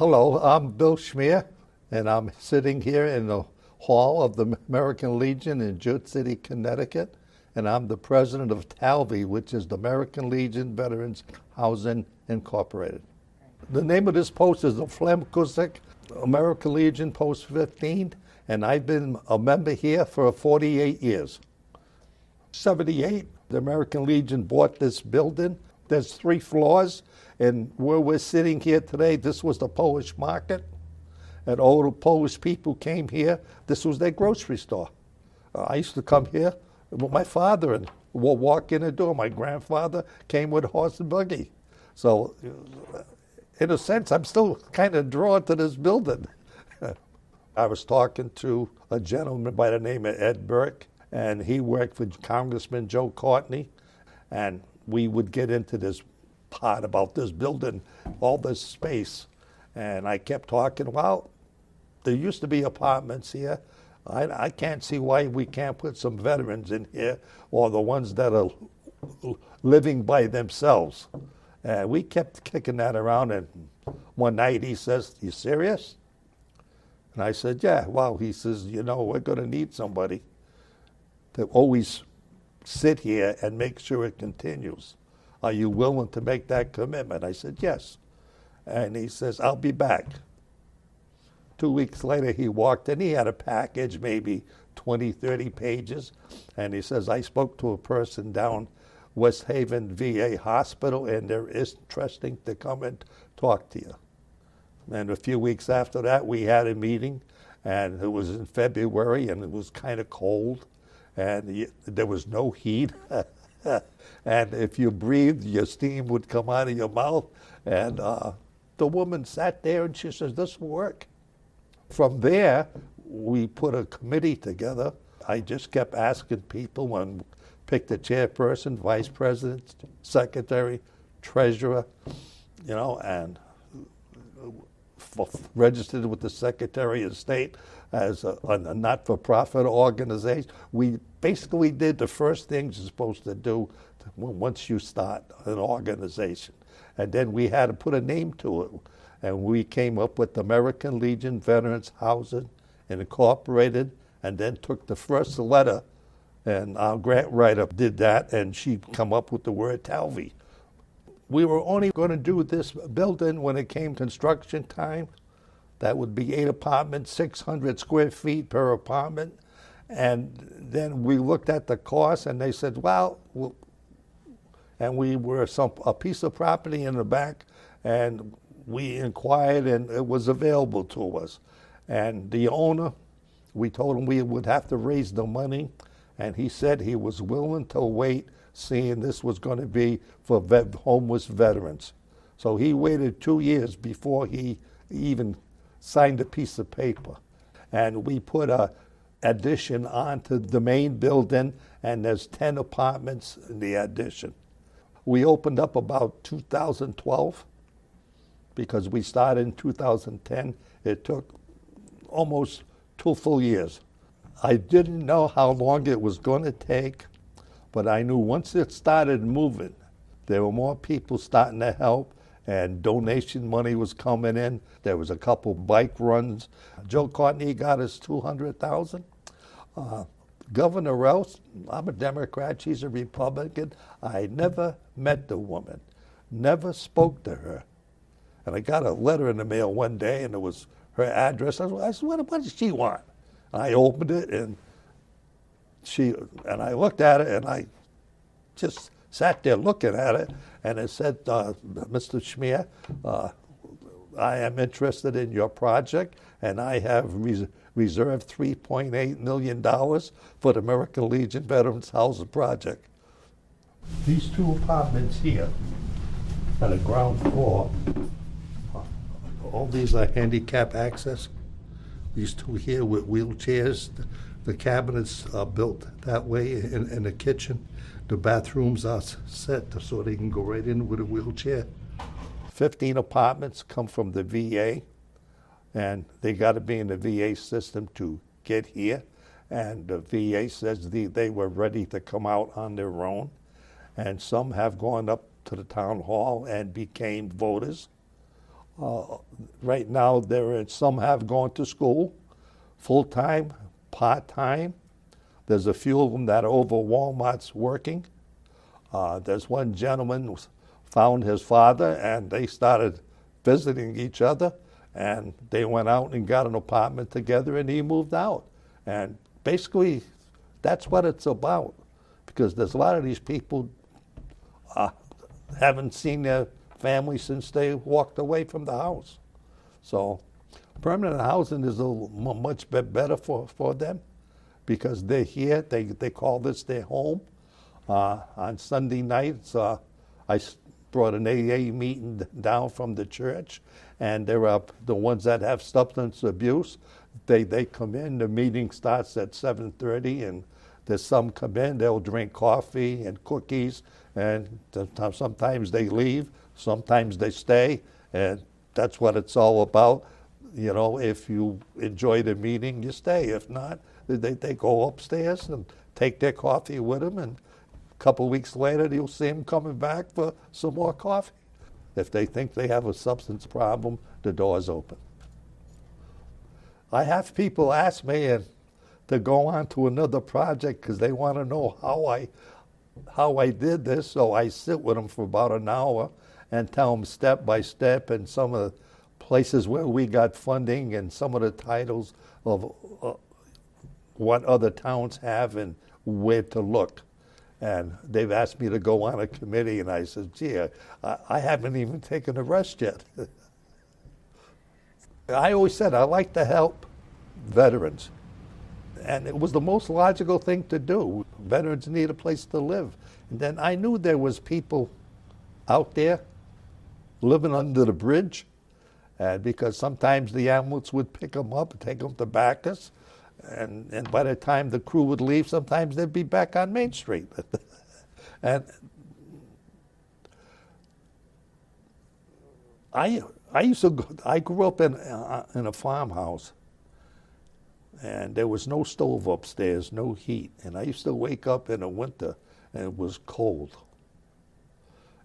Hello, I'm Bill Czmyr, and I'm sitting here in the hall of the American Legion in Jersey City, Connecticut, and I'm the president of TALVI, which is the American Legion Veterans Housing Incorporated. The name of this post is the Flemkusik American Legion Post 15, and I've been a member here for 48 years. 78, the American Legion bought this building. There's 3 floors, and where we're sitting here today, this was the Polish market. And all the Polish people came here. This was their grocery store. I used to come here with my father and we'll walk in the door. My grandfather came with a horse and buggy. So in a sense, I'm still kind of drawn to this building. I was talking to a gentleman by the name of Ed Burke, and he worked for Congressman Joe Courtney, and we would get into this part about this building, all this space. And I kept talking, well, there used to be apartments here. I can't see why we can't put some veterans in here, or the ones that are living by themselves. And we kept kicking that around, and one night he says, "You serious?" And I said, "Yeah." Well, he says, "You know, we're going to need somebody to always sit here and make sure it continues. Are you willing to make that commitment?" I said, "Yes." And he says, "I'll be back." 2 weeks later, he walked in. He had a package, maybe 20, 30 pages. And he says, "I spoke to a person down West Haven VA Hospital, and they're interesting to come and talk to you." And a few weeks after that, we had a meeting, and it was in February, and it was kind of cold, and there was no heat. And if you breathed, your steam would come out of your mouth. And the woman sat there, and she says, "This will work." From there, we put a committee together. I just kept asking people and picked the chairperson, vice president, secretary, treasurer, you know, and registered with the Secretary of State as a not-for-profit organization. We basically did the first things you're supposed to do once you start an organization. And then we had to put a name to it. And we came up with the American Legion Veterans Housing Incorporated, and then took the first letter, and our grant writer did that, and she come up with the word TALVI. We were only going to do this building when it came construction time. That would be 8 apartments, 600 square feet per apartment. And then we looked at the cost, and they said, well, and we were a piece of property in the back, and we inquired, and it was available to us. And the owner, we told him we would have to raise the money, and he said he was willing to wait, seeing this was going to be for homeless veterans. So he waited 2 years before he even signed a piece of paper. And we put a addition onto the main building, and there's 10 apartments in the addition. We opened up about 2012, because we started in 2010. It took almost 2 full years. I didn't know how long it was going to take, but I knew once it started moving, there were more people starting to help, and donation money was coming in. There was a couple bike runs. Joe Courtney got us $200,000. Governor Rouse, I'm a Democrat, she's a Republican. I never met the woman, never spoke to her. And I got a letter in the mail one day, and it was her address. I said, what does she want? I opened it, and I looked at it, and I just sat there looking at it, and it said, "Mr. Czmyr, I am interested in your project, and I have reserved $3.8 million for the American Legion Veterans Housing Project." These 2 apartments here on the ground floor, all these are handicap access. These 2 here with wheelchairs. The cabinets are built that way in the kitchen. The bathrooms are set so they can go right in with a wheelchair. 15 apartments come from the VA, and they got to be in the VA system to get here. And the VA says they were ready to come out on their own. And some have gone up to the town hall and became voters. Right now, some have gone to school, full-time, part-time. There's a few of them that are over Walmart's working. There's one gentleman who found his father, and they started visiting each other, and they went out and got an apartment together, and he moved out. And basically, that's what it's about, because there's a lot of these people haven't seen their family since they walked away from the house. So permanent housing is much better for them, because they're here. They call this their home. On Sunday nights, I brought an AA meeting down from the church, and there are the ones that have substance abuse. They come in. The meeting starts at 7:30, and there's some come in. They'll drink coffee and cookies, and sometimes they leave. Sometimes they stay, and that's what it's all about. You know, if you enjoy the meeting, you stay. If not, they go upstairs and take their coffee with them, and a couple of weeks later, you'll see them coming back for some more coffee. If they think they have a substance problem, the door's open. I have people ask me to go on to another project because they want to know how I did this. So I sit with them for about an hour and tell them step by step, and some of the places where we got funding and some of the titles of what other towns have and where to look. And they've asked me to go on a committee, and I said, gee, I haven't even taken a rest yet. I always said I like to help veterans, and it was the most logical thing to do. Veterans need a place to live. And then I knew there was people out there living under the bridge, and because sometimes the ambulance would pick them up and take them to Bacchus, and by the time the crew would leave, sometimes they'd be back on Main Street. And I grew up in a farmhouse, and there was no stove upstairs, no heat. And I used to wake up in the winter, and it was cold.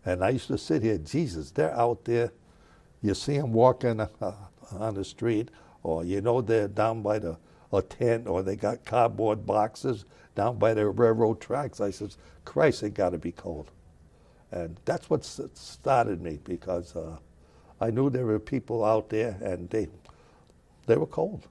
And I used to sit here, Jesus, they're out there. You see them walking on the street, or you know they're down by a tent, or they got cardboard boxes down by the railroad tracks. I said, Christ, it got to be cold. And that's what started me, because I knew there were people out there, and they were cold.